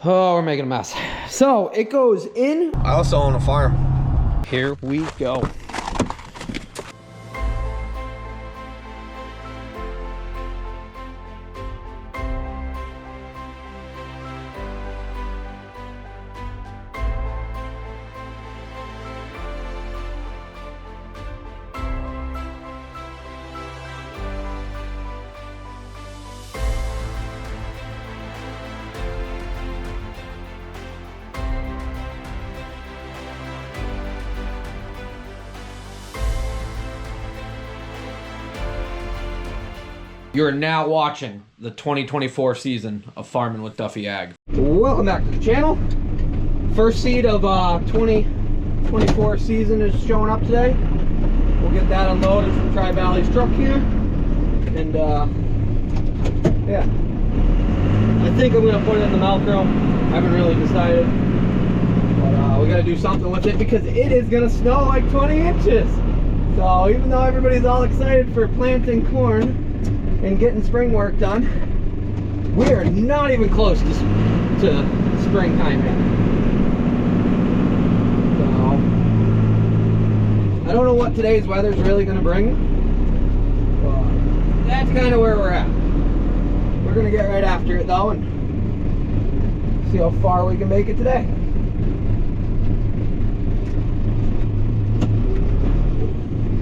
Oh, we're making a mess. So it goes in. I also own a farm. Here we go. You are now watching the 2024 season of Farming with Duffy Ag. Welcome back to the channel. First seed of 2024 season is showing up today. We'll get that unloaded from Tri-Valley's truck here. And yeah, I think I'm gonna put it in the Velcro. I haven't really decided, but we gotta do something with it because it is gonna snow like 20 inches. So even though everybody's all excited for planting corn and getting spring work done, we are not even close to springtime yet. So I don't know what today's weather is really going to bring, but that's kind of where we're at. We're going to get right after it though and see how far we can make it today.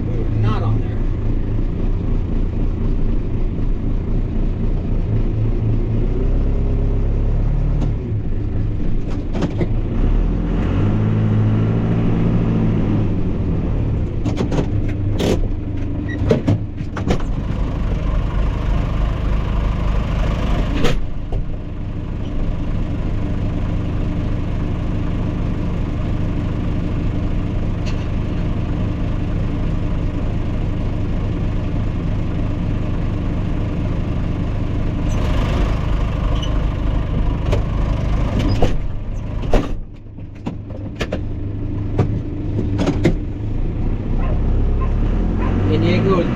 We're not on there.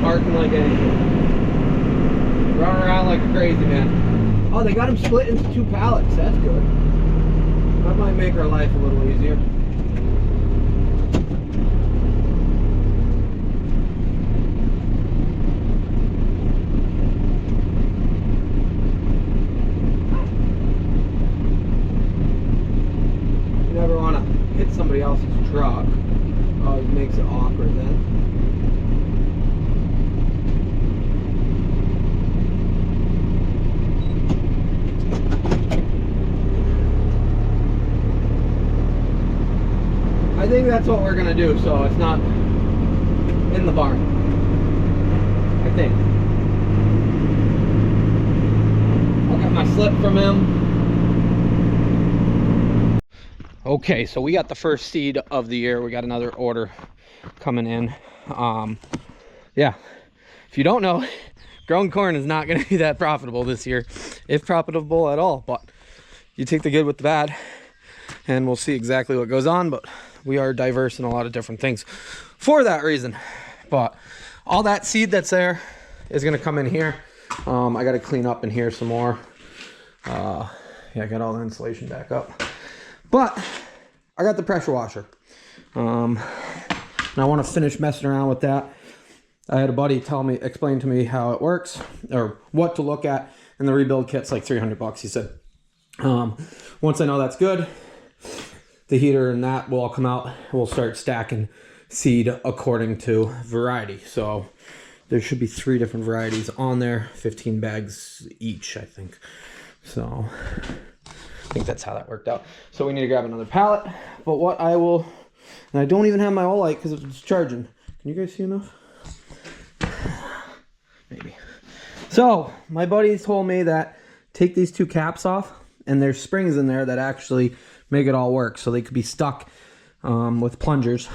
Barking like anything. Running around like a crazy man. Oh, they got him split into 2 pallets. That's good. That might make our life a little easier. You never want to hit somebody else's truck. Oh, it makes it awkward then. I think that's what we're gonna do, so it's not in the barn. I think. I'll get my slip from him. Okay, so we got the first seed of the year. We got another order coming in. Yeah, if you don't know, growing corn is not gonna be that profitable this year, if profitable at all, but you take the good with the bad and we'll see exactly what goes on. But we are diverse in a lot of different things for that reason. But all that seed that's there is going to come in here. I got to clean up in here some more. Yeah, I got all the insulation back up. But I got the pressure washer. And I want to finish messing around with that. I had a buddy explain to me how it works or what to look at. And the rebuild kit's like 300 bucks. He said, once I know that's good, the heater and that will all come out. We'll start stacking seed according to variety. So there should be 3 different varieties on there, 15 bags each, I think. So I think that's how that worked out. So we need to grab another pallet. But what I will, and I don't even have my light because it's charging. Can you guys see enough? Maybe. So my buddies told me that take these 2 caps off, and there's springs in there that actually make it all work. So they could be stuck with plungers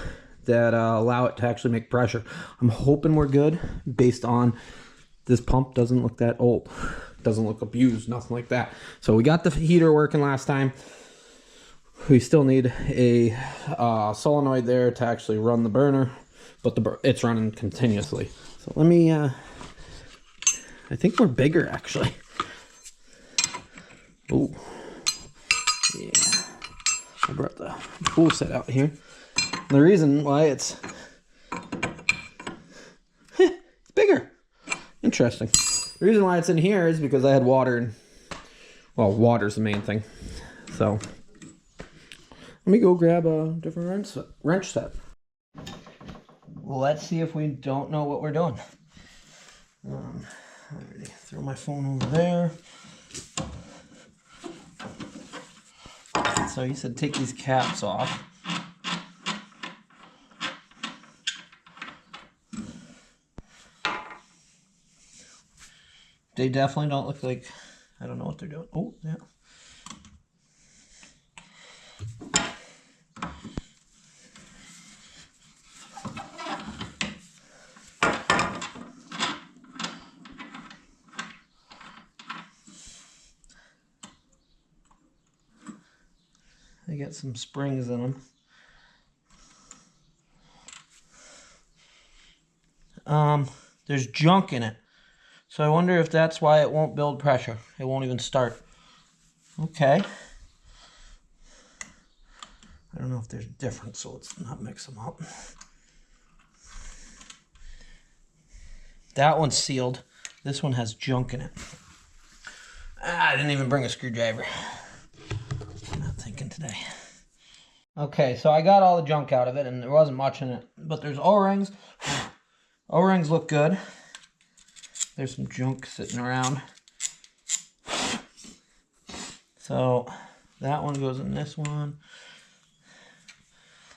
that allow it to actually make pressure. I'm hoping we're good based on this pump doesn't look that old. Doesn't look abused, nothing like that. So we got the heater working last time. We still need a solenoid there to actually run the burner, but it's running continuously. So let me, I think we're bigger actually. Ooh. Yeah. I brought the pool set out here. The reason why it's bigger. Interesting. The reason why it's in here is because I had water and, well, water's the main thing. So let me go grab a different wrench set. Well, let's see if we don't know what we're doing. Alrighty, throw my phone over there. So you said take these caps off. They definitely don't look like, I don't know what they're doing. Oh, yeah. They got some springs in them. There's junk in it. So I wonder if that's why it won't build pressure. It won't even start. Okay. I don't know if there's a difference, so let's not mix them up. That one's sealed. This one has junk in it. I didn't even bring a screwdriver. I'm not thinking today. Okay, so I got all the junk out of it, and there wasn't much in it. But there's O-rings. O-rings look good. There's some junk sitting around. So that one goes in this one.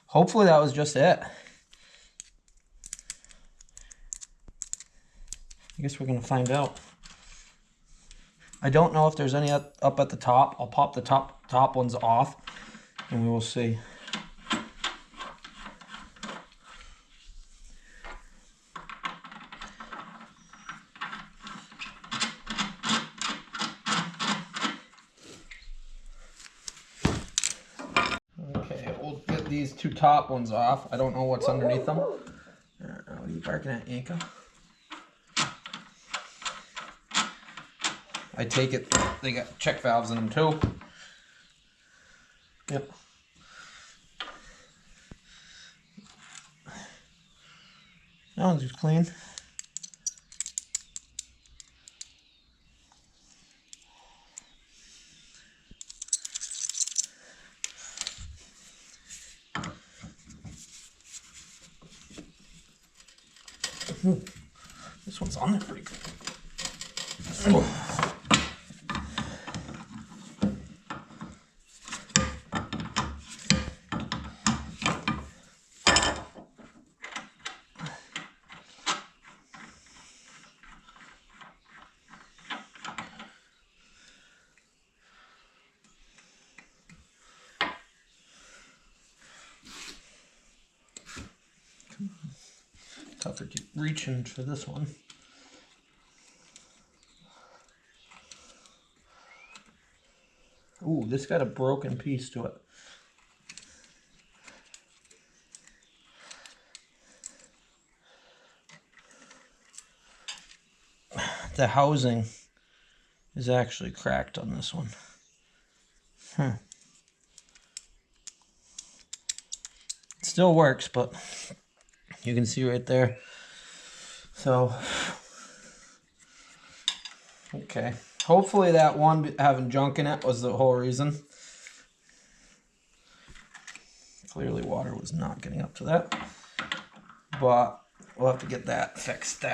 Hopefully that was just it. I guess we're gonna find out. I don't know if there's any up at the top. I'll pop the top ones off and we will see. Okay, we'll get these two top ones off. I don't know what's underneath them. What are you barking at, Yanka? I take it they got check valves in them too. Yep. That one's just clean. This one's on there pretty good. Tougher to reach in for this one. Ooh, this got a broken piece to it. The housing is actually cracked on this one. It still works, but you can see right there. So, okay. Hopefully that one having junk in it was the whole reason. Clearly water was not getting up to that. But we'll have to get that fixed.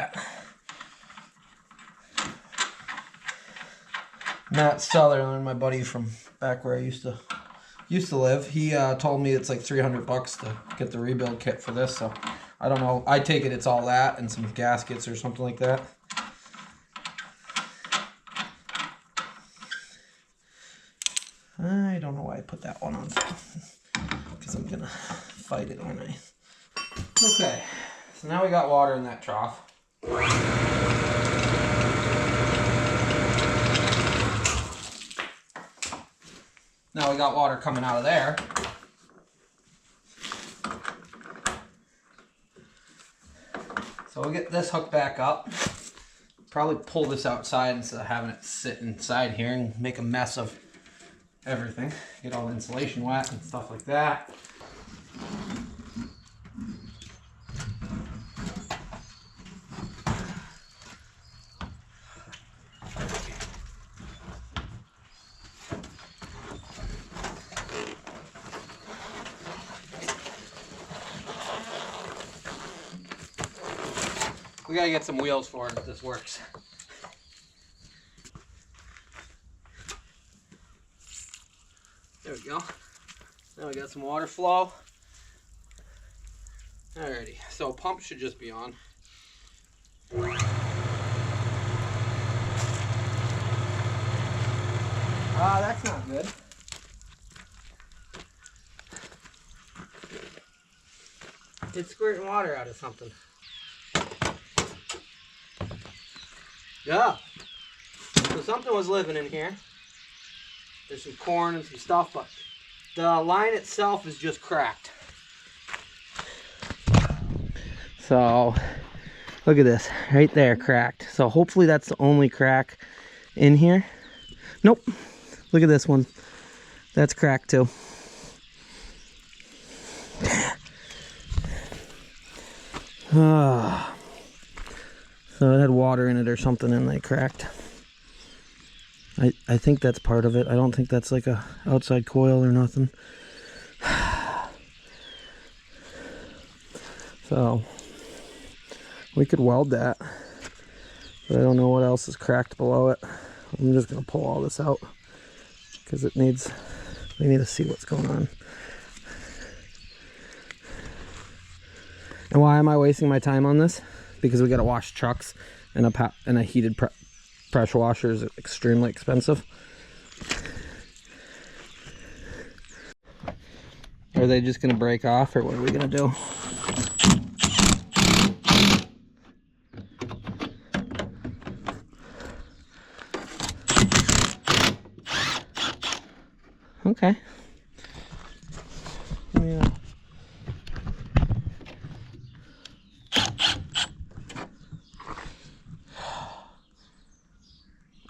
Matt Sutherland, my buddy from back where I used to live, he told me it's like $300 to get the rebuild kit for this, so I don't know. I take it it's all that and some gaskets or something like that. I don't know why I put that one on, because I'm gonna fight it, aren't I? Okay, so now we got water in that trough. Now we got water coming out of there. So we'll get this hooked back up. Probably pull this outside instead of having it sit inside here and make a mess of everything. Get all the insulation wet and stuff like that. We gotta get some wheels for it if this works. There we go. Now we got some water flow. Alrighty, so pump should just be on. Ah, that's not good. It's squirting water out of something. Yeah. So something was living in here. There's some corn and some stuff, but the line itself is just cracked. So, look at this. Right there, cracked. So hopefully that's the only crack in here. Nope. Look at this one. That's cracked too. So it had water in it or something and they cracked. I think that's part of it. I don't think that's like a outside coil or nothing. So we could weld that, but I don't know what else is cracked below it. I'm just gonna pull all this out because we need to see what's going on. And why am I wasting my time on this? Because we got to wash trucks, and a heated pressure washer is extremely expensive. Are they just going to break off, or what are we going to do? Okay. Yeah.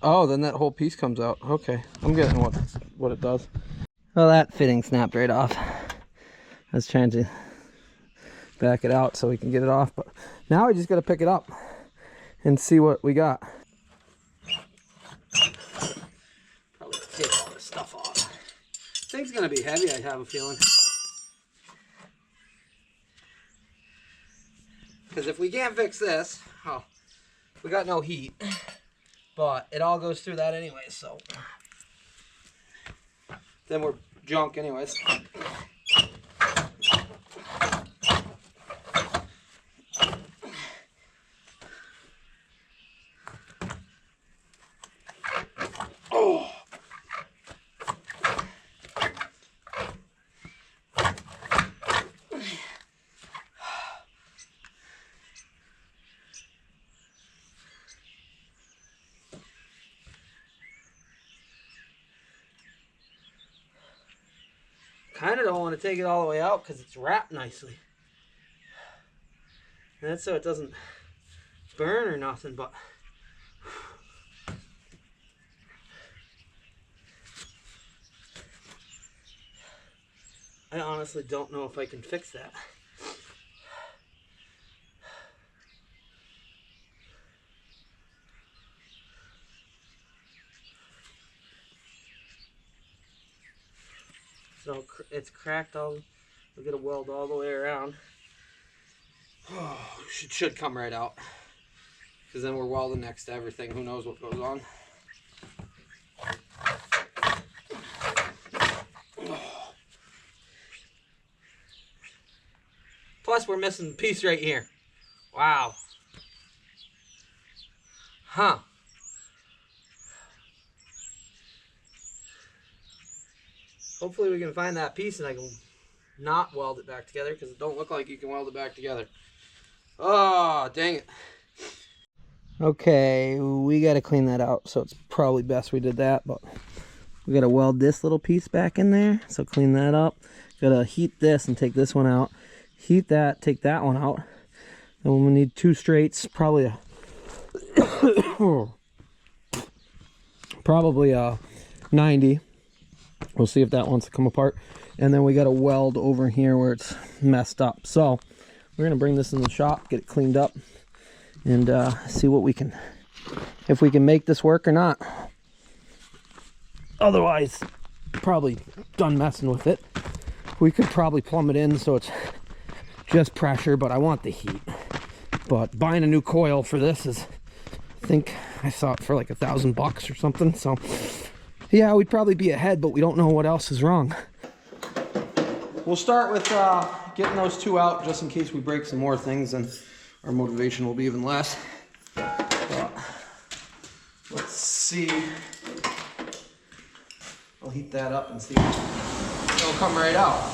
Oh, then that whole piece comes out. Okay, I'm getting what it does. Well, that fitting snapped right off. I was trying to back it out so we can get it off, but now we just got to pick it up and see what we got. Probably take all this stuff off. This thing's gonna be heavy, I have a feeling. Because if we can't fix this, oh, we got no heat. But it all goes through that anyway, so then we're junk anyways. Oh. Kind of don't want to take it all the way out because it's wrapped nicely. And that's so it doesn't burn or nothing, but I honestly don't know if I can fix that. So it's cracked all. We're gonna weld all the way around. Oh, should come right out. Because then we're welding next to everything. Who knows what goes on. Oh. Plus we're missing a piece right here. Wow. Huh. Hopefully we can find that piece and I can not weld it back together because it don't look like you can weld it back together. Oh, dang it. Okay, we got to clean that out, so it's probably best we did that, but we got to weld this little piece back in there, so clean that up. Got to heat this and take this one out. Heat that, take that one out. Then we need two straights, probably a probably a 90. We'll see if that wants to come apart. And then we got a weld over here where it's messed up. So we're gonna bring this in the shop, get it cleaned up, and see what we can, if we can make this work or not. Otherwise, probably done messing with it. We could probably plumb it in so it's just pressure, but I want the heat. But buying a new coil for this is, I think I saw it for like $1,000 or something. So yeah, we'd probably be ahead, but we don't know what else is wrong. We'll start with getting those two out just in case we break some more things, and our motivation will be even less. Let's see. I'll heat that up and see. It'll come right out.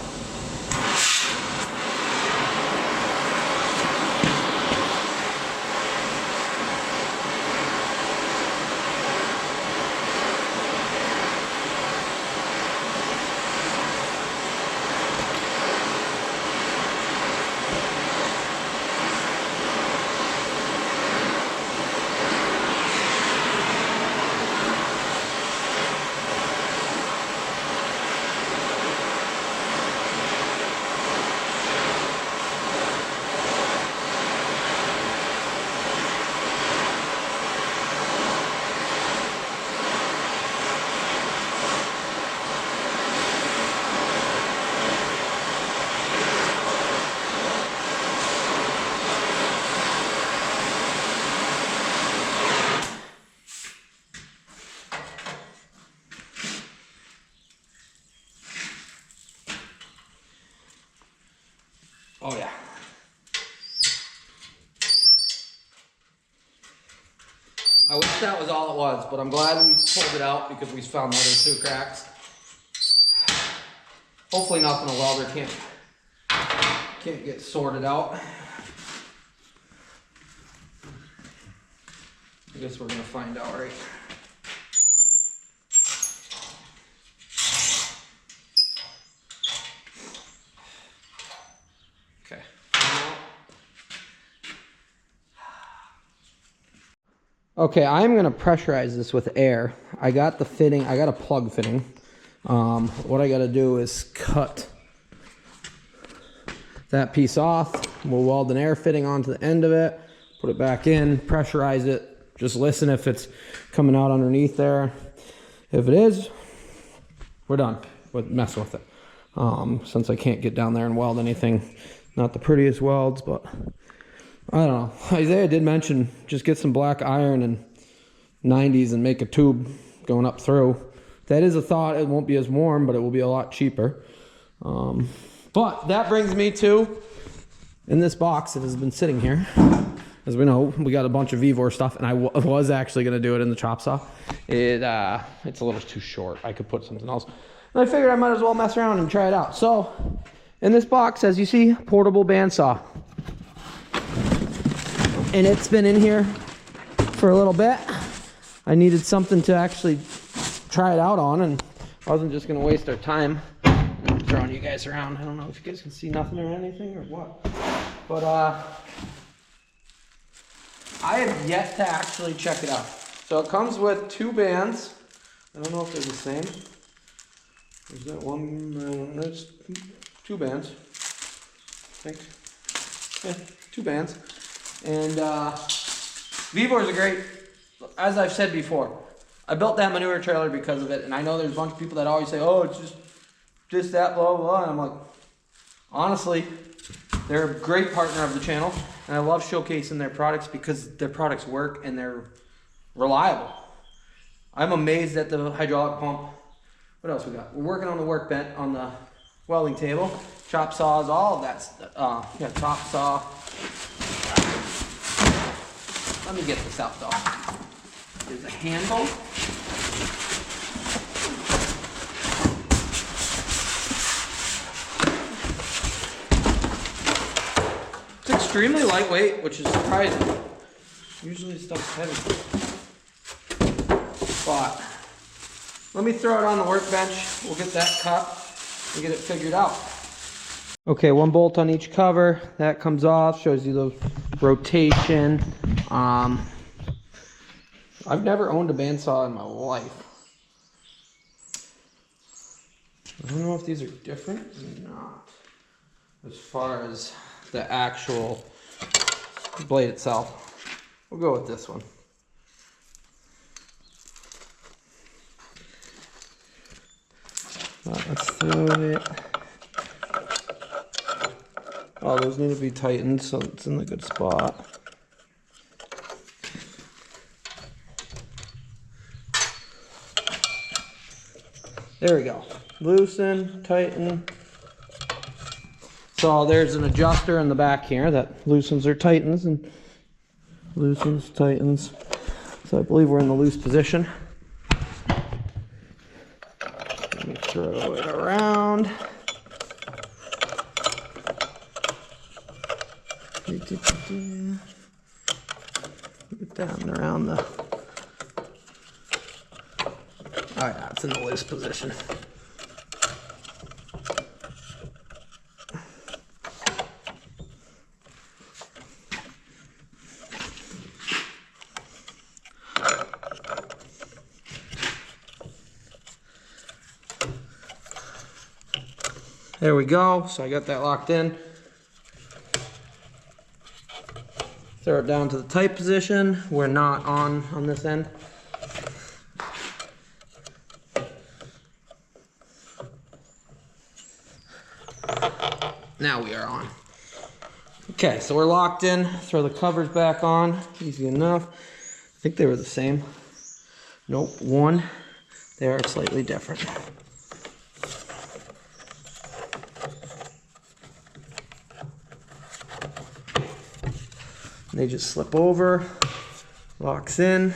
Oh yeah. I wish that was all it was, but I'm glad we pulled it out because we found the other two cracks. Hopefully nothing a welder can't get sorted out. I guess we're gonna find out, right? Okay. Okay, I'm gonna pressurize this with air. I got the fitting, I got a plug fitting. What I gotta do is cut that piece off. We'll weld an air fitting onto the end of it, put it back in, pressurize it. Just listen if it's coming out underneath there. If it is, we're done with messing with it. Since I can't get down there and weld anything, not the prettiest welds, but I don't know. Isaiah did mention just get some black iron and 90s and make a tube going up through. That is a thought. It won't be as warm, but it will be a lot cheaper. But that brings me to, in this box that has been sitting here, as we know, we got a bunch of Vevor stuff, and I was actually going to do it in the chop saw. It's a little too short. I could put something else. And I figured I might as well mess around and try it out. So in this box, as you see, portable bandsaw. And it's been in here for a little bit. I needed something to actually try it out on, and I wasn't just gonna waste our time throwing you guys around. I don't know if you guys can see nothing or anything or what. But I have yet to actually check it out. So it comes with two bands. I don't know if they're the same. Is that one? There's two bands, I think. Yeah, two bands. And Vevor is a great, as I've said before, I built that manure trailer because of it, and I know there's a bunch of people that always say, oh, it's just this, that, blah, blah, and I'm like, honestly, they're a great partner of the channel, and I love showcasing their products because their products work and they're reliable. I'm amazed at the hydraulic pump. What else we got? We're working on the workbench, on the welding table, chop saws, all of that stuff. Yeah, chop saw. Let me get this out though. There's a handle. It's extremely lightweight, which is surprising. Usually stuff's heavy. But let me throw it on the workbench. We'll get that cut and get it figured out. Okay, one bolt on each cover. That comes off, shows you the rotation. I've never owned a bandsaw in my life. don't know if these are different or not. As far as the actual blade itself, we'll go with this one. Let's throw it. Oh, those need to be tightened so it's in the good spot. There we go. Loosen, tighten. So there's an adjuster in the back here that loosens or tightens, and loosens, tightens. So I believe we're in the loose position. Let me throw it around. Get down around the... Oh yeah, it's in the loose position. There we go. So I got that locked in. Throw it down to the tight position. We're not on this end. Now we are on. Okay, so we're locked in. Throw the covers back on. Easy enough. I think they were the same. Nope, one. They are slightly different. They just slip over, locks in,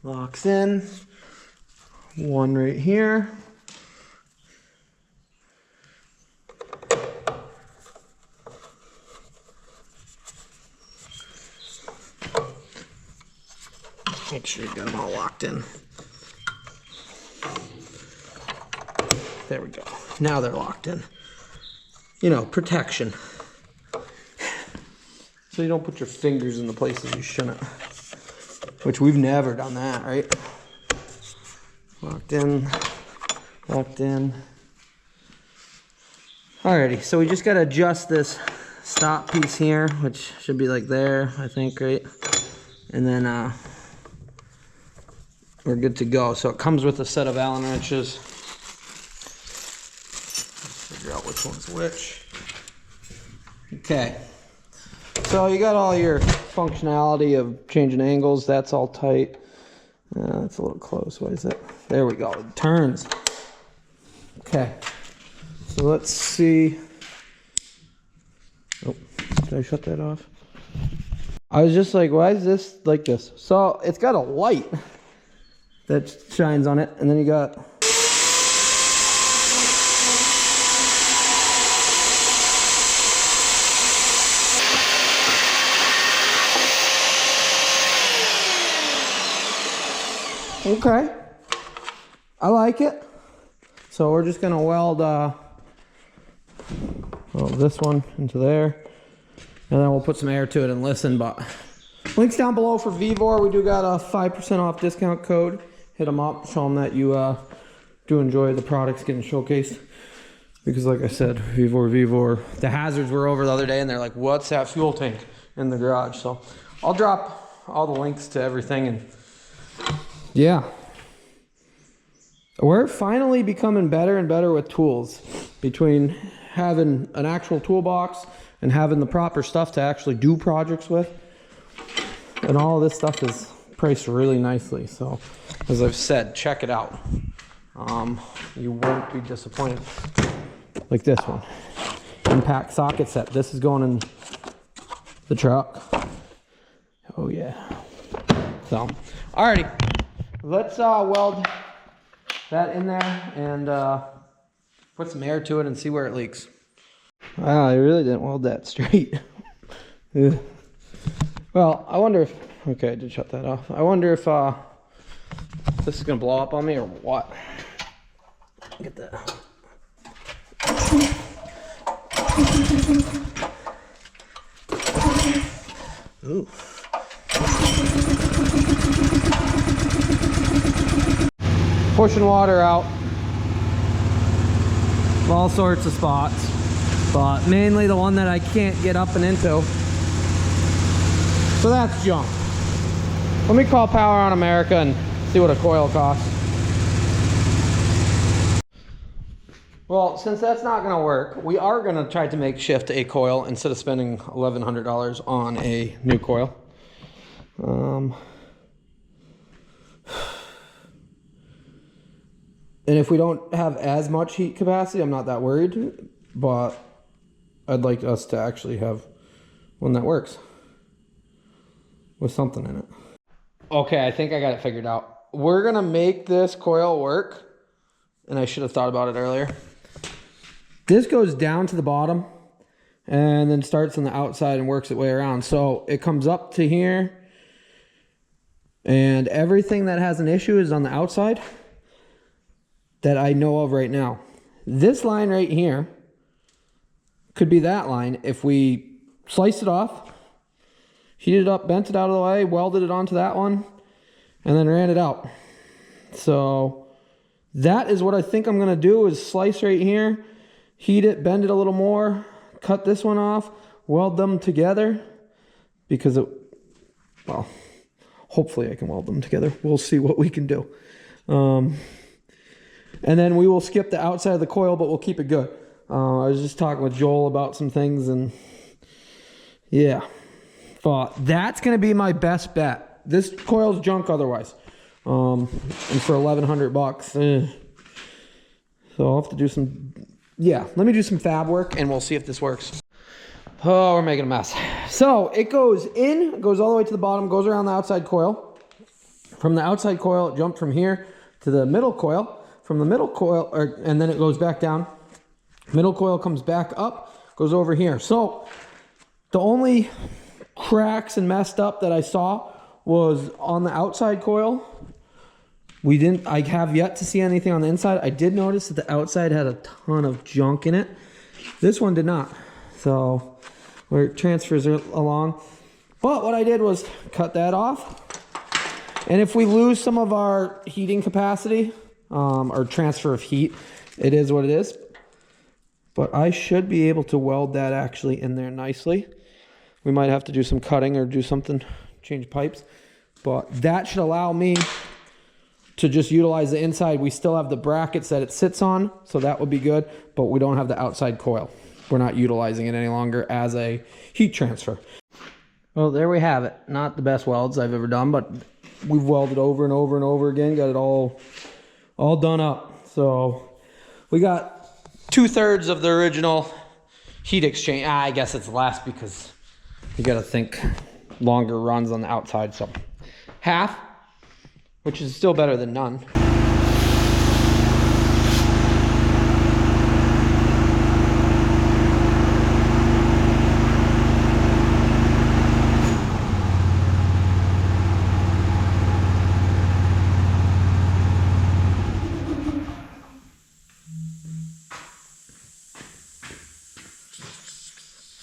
locks in, one right here. Make sure you got them all locked in. There we go. Now they're locked in. You know, protection. So you don't put your fingers in the places you shouldn't. Which we've never done that, right? Locked in, locked in. Alrighty, so we just gotta adjust this stop piece here, which should be like there, I think, right? And then we're good to go. So it comes with a set of Allen wrenches. Let's figure out which one's which. Okay. So you got all your functionality of changing angles. That's all tight. That's a little close. What is it? There we go. It turns. Okay. So let's see. Oh, did I shut that off? I was just like, why is this like this? So it's got a light that shines on it, and then you got... Okay, I like it. So we're just gonna weld this one into there, and then we'll put some air to it and listen. But links down below for Vevor. We do got a 5% off discount code. Hit them up, show them that you do enjoy the products getting showcased. Because like I said, Vevor. The hazards were over the other day, and they're like, "What's that fuel tank in the garage?" So I'll drop all the links to everything, and yeah, we're finally becoming better and better with tools. Between having an actual toolbox and having the proper stuff to actually do projects with, and all this stuff is priced really nicely. So as I've said, check it out. You won't be disappointed. Like this one, impact socket set. This is going in the truck. Oh yeah. So alrighty, let's weld that in there and put some air to it and see where it leaks. Wow, I really didn't weld that straight. Well, I wonder if... Okay, I did shut that off. I wonder if this is gonna blow up on me or what. Get that. Ooh. pushing water out of all sorts of spots, but mainly the one that I can't get up and into. So that's junk. Let me call Power on America and see what a coil costs. Well, since that's not going to work, we are going to try to make shift a coil instead of spending $1,100 on a new coil. And if we don't have as much heat capacity, I'm not that worried, but I'd like us to actually have one that works with something in it. Okay, I think I got it figured out. We're gonna make this coil work, and I should have thought about it earlier. This goes down to the bottom and then starts on the outside and works its way around. So it comes up to here, and everything that has an issue is on the outside that I know of right now. This line right here could be that line if we sliced it off, heated it up, bent it out of the way, welded it onto that one, and then ran it out. So that is what I think I'm gonna do, is slice right here, heat it, bend it a little more, cut this one off, weld them together, because it, well, hopefully I can weld them together. We'll see what we can do. And then we will skip the outside of the coil, but we'll keep it good. I was just talking with Joel about some things, and yeah, but that's gonna be my best bet. This coil's junk otherwise, and for $1,100, so I'll have to do some, yeah, let me do some fab work and we'll see if this works. Oh, we're making a mess. So it goes in, goes all the way to the bottom, goes around the outside coil. From the outside coil, it jumped from here to the middle coil. From the middle coil, and then it goes back down. Middle coil comes back up, goes over here. So the only cracks and messed up that I saw was on the outside coil. I have yet to see anything on the inside. I did notice that the outside had a ton of junk in it. This one did not. So where it transfers along. But what I did was cut that off. And if we lose some of our heating capacity, or transfer of heat, it is what it is. But I should be able to weld that actually in there nicely. We might have to do some cutting or do something, change pipes. But that should allow me to just utilize the inside. We still have the brackets that it sits on, so that would be good. But we don't have the outside coil. We're not utilizing it any longer as a heat transfer. Well, there we have it. Not the best welds I've ever done, but we've welded over and over and over again. Got it all done up. So we got 2/3 of the original heat exchange. I guess it's less because you got to think longer runs on the outside. So half, which is still better than none.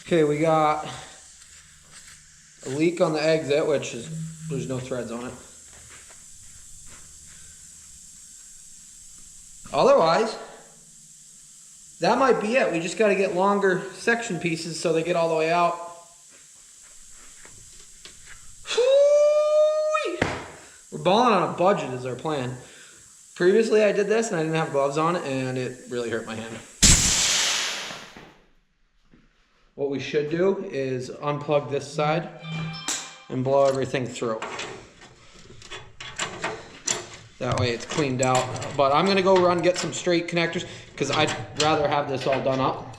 Okay, we got a leak on the exit, which is, there's no threads on it. Otherwise, that might be it. We just got to get longer section pieces so they get all the way out. We're balling on a budget is our plan. Previously I did this and I didn't have gloves on and it really hurt my hand. What we should do is unplug this side and blow everything through. That way it's cleaned out. But I'm gonna go run get some straight connectors because I'd rather have this all done up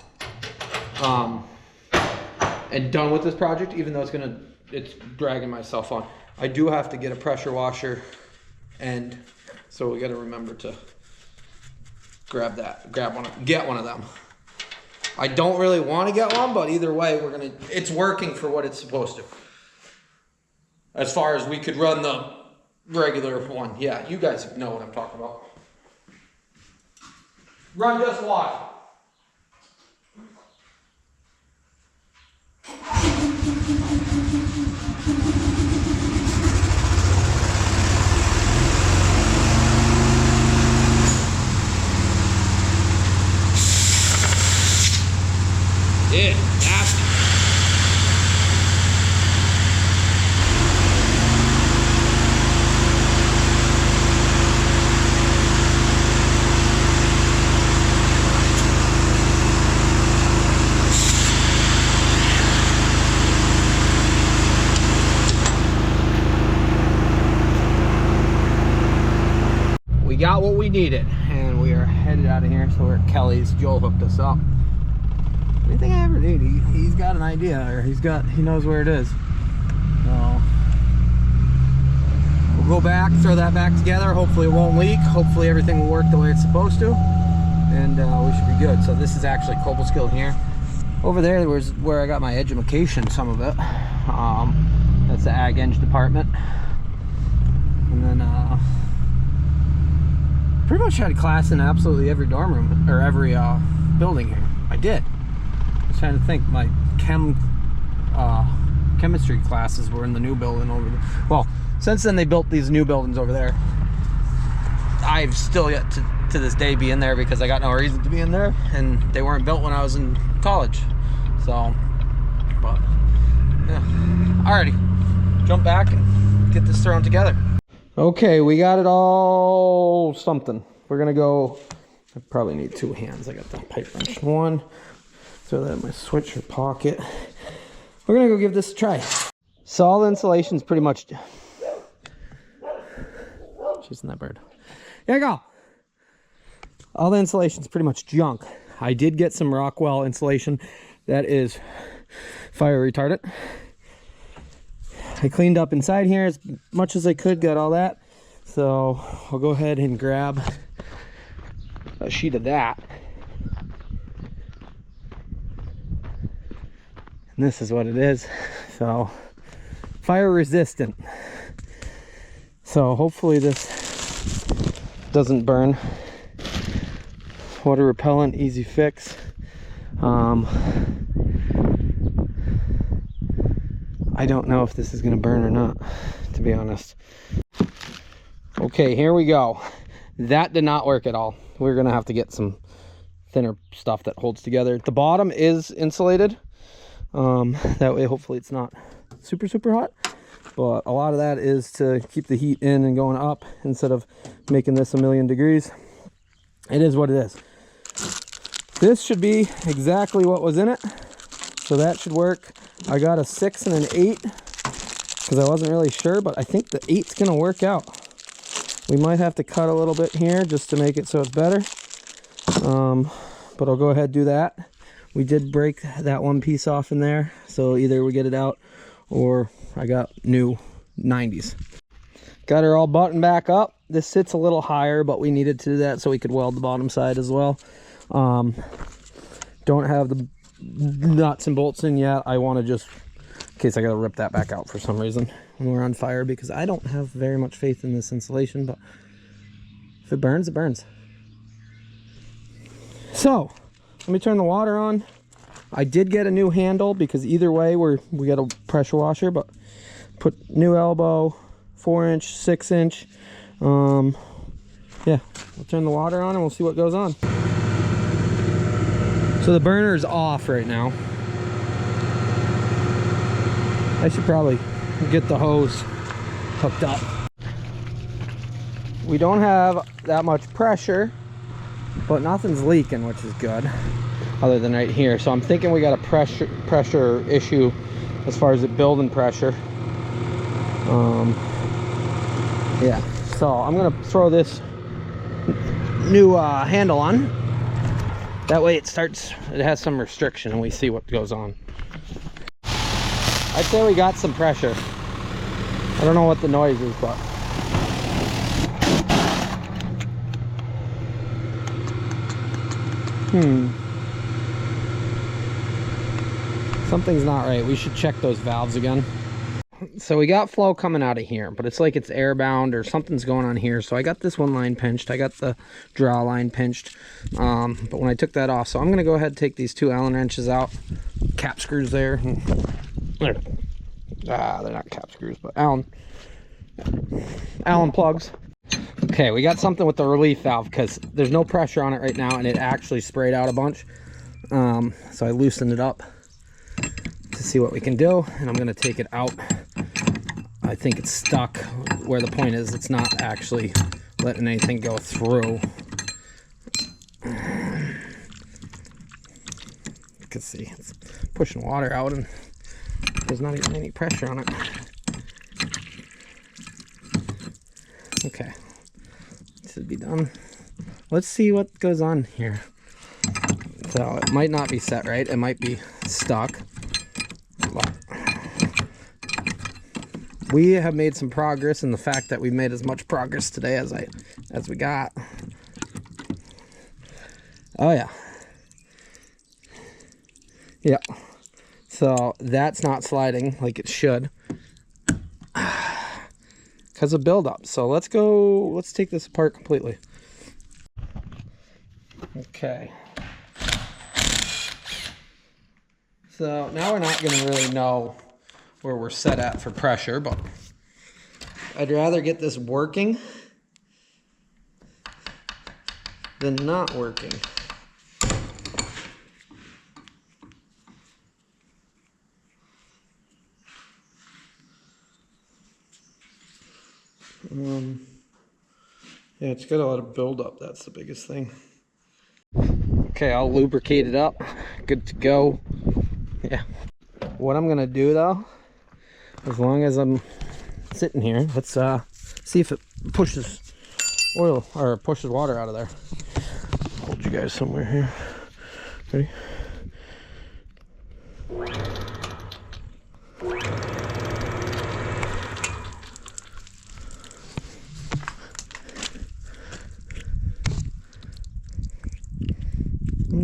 and done with this project, even though it's dragging myself on. I do have to get a pressure washer end, so we gotta remember to get one of them. I don't really want to get one, but either way, it's working for what it's supposed to. As far as we could run the regular one. Yeah, you guys know what I'm talking about. Run just watch. we got what we needed, and we are headed out of here. So we're at Kelly's. Joel hooked us up. Anything I ever need, he's got an idea, or he knows where it is. So we'll go back, throw that back together. Hopefully it won't leak. Hopefully everything will work the way it's supposed to, and we should be good. So this is actually Cobleskill here. Over there was where I got my education, some of it. That's the Ag Eng department. And then pretty much had class in absolutely every dorm room, or every building here. I did. I was trying to think. My chemistry classes were in the new building over there. Well, since then they built these new buildings over there. I've still yet to this day be in there because I got no reason to be in there, and they weren't built when I was in college. So, but yeah. Alrighty, jump back and get this thrown together. Okay, we got it all something. We're gonna go, I probably need two hands. I got the pipe wrench. One, throw that in my switcher pocket. We're gonna go give this a try. So all the insulation's pretty much, chasing that bird. There you go. All the insulation's pretty much junk. I did get some Rockwell insulation that is fire retardant. I cleaned up inside here as much as I could, got all that. So I'll go ahead and grab a sheet of that. And this is what it is. So fire resistant. So hopefully this doesn't burn. Water repellent, easy fix. I don't know if this is gonna burn or not, to be honest. Okay, here we go. That did not work at all. We're gonna have to get some thinner stuff that holds together. The bottom is insulated. That way hopefully it's not super hot. But a lot of that is to keep the heat in and going up instead of making this a million degrees. It is what it is. This should be exactly what was in it. So that should work. I got a 6 and an 8 because I wasn't really sure, but I think the 8's gonna work out. We might have to cut a little bit here just to make it so it's better. But I'll go ahead and do that. We did break that one piece off in there, so either we get it out or I got new 90s. Got her all buttoned back up. This sits a little higher, but we needed to do that so we could weld the bottom side as well. Don't have the nuts and bolts in yet. I want to just, in case I gotta rip that back out for some reason when we're on fire, because I don't have very much faith in this insulation, but if it burns, it burns. So let me turn the water on. I did get a new handle because either way we got a pressure washer, but put new elbow, 4-inch, 6-inch. Yeah, we'll turn the water on and we'll see what goes on. So the burner is off right now. I should probably get the hose hooked up. We don't have that much pressure, but nothing's leaking, which is good, other than right here. So I'm thinking we got a pressure issue as far as the building pressure. Yeah, so I'm gonna throw this new handle on. That way it has some restriction and we see what goes on. I'd say we got some pressure. I don't know what the noise is, but something's not right. We should check those valves again. So we got flow coming out of here, but it's like it's airbound or something's going on here. So I got this one line pinched. I got the draw line pinched. But when I took that off, so I'm going to go ahead and take these 2 Allen wrenches out. Cap screws there. They're not cap screws, but Allen plugs. Okay, we got something with the relief valve because there's no pressure on it right now, and it actually sprayed out a bunch. So I loosened it up to see what we can do, and I'm going to take it out. I think it's stuck where the point is it's not actually letting anything go through. You can see it's pushing water out and there's not even any pressure on it. Okay, let's to be done. Let's see what goes on here. So it might not be set right. It might be stuck. But we have made some progress, and the fact that we made as much progress today as we got. Oh yeah. Yeah. So that's not sliding like it should because of buildup. So let's take this apart completely. Okay. So now we're not going to really know where we're set at for pressure, but I'd rather get this working than not working. Yeah, it's got a lot of buildup. That's the biggest thing. Okay, I'll lubricate it up. Good to go. Yeah. What I'm gonna do though, as long as I'm sitting here, let's see if it pushes oil or pushes water out of there. Hold you guys somewhere here. Ready?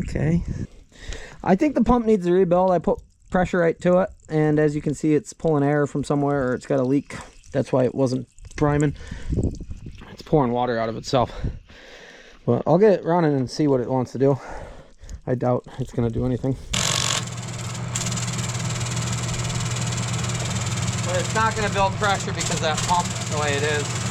Okay. I think the pump needs a rebuild. I put pressure right to it, and as you can see, it's pulling air from somewhere, or it's got a leak. That's why it wasn't priming. It's pouring water out of itself. But I'll get it running and see what it wants to do. I doubt it's going to do anything. But it's not going to build pressure because that pump the way it is.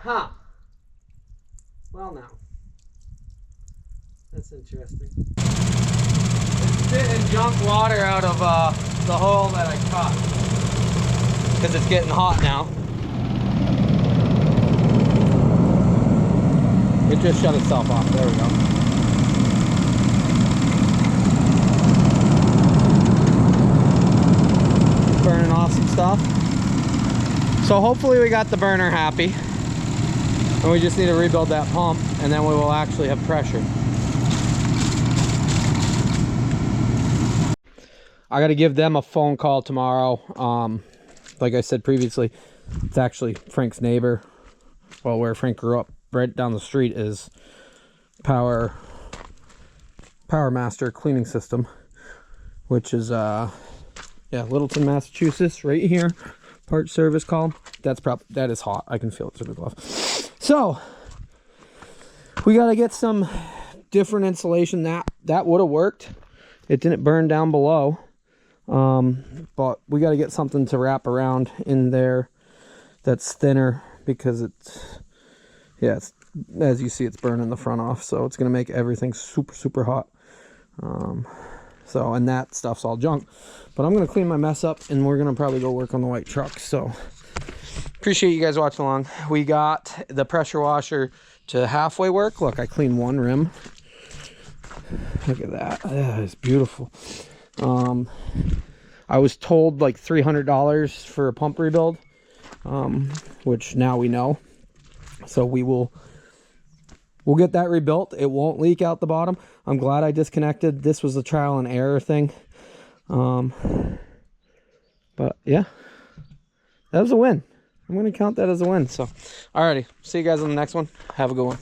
Huh. Well now. That's interesting. It's spitting junk water out of the hole that I cut. Because it's getting hot now. It just shut itself off. There we go. Burning off some stuff. So hopefully we got the burner happy. And we just need to rebuild that pump, and then we will actually have pressure. I got to give them a phone call tomorrow. Like I said previously, it's actually Frank's neighbor. Well, where Frank grew up, right down the street is Power Master Cleaning System, which is yeah, Littleton, Massachusetts, right here. Part service call. That is hot. I can feel it through the glove. So we got to get some different insulation. That would have worked. It didn't burn down below, but we got to get something to wrap around in there that's thinner, because it's as you see, it's burning the front off, so it's going to make everything super hot. So, and that stuff's all junk, but I'm going to clean my mess up, and we're going to probably go work on the white truck. So appreciate you guys watching along. We got the pressure washer to halfway work. Look, I cleaned one rim. Look at that. That is beautiful. I was told like $300 for a pump rebuild, which now we know. So we'll get that rebuilt. It won't leak out the bottom. I'm glad I disconnected. This was a trial and error thing. But yeah, that was a win. I'm going to count that as a win. So, alrighty. See you guys on the next one. Have a good one.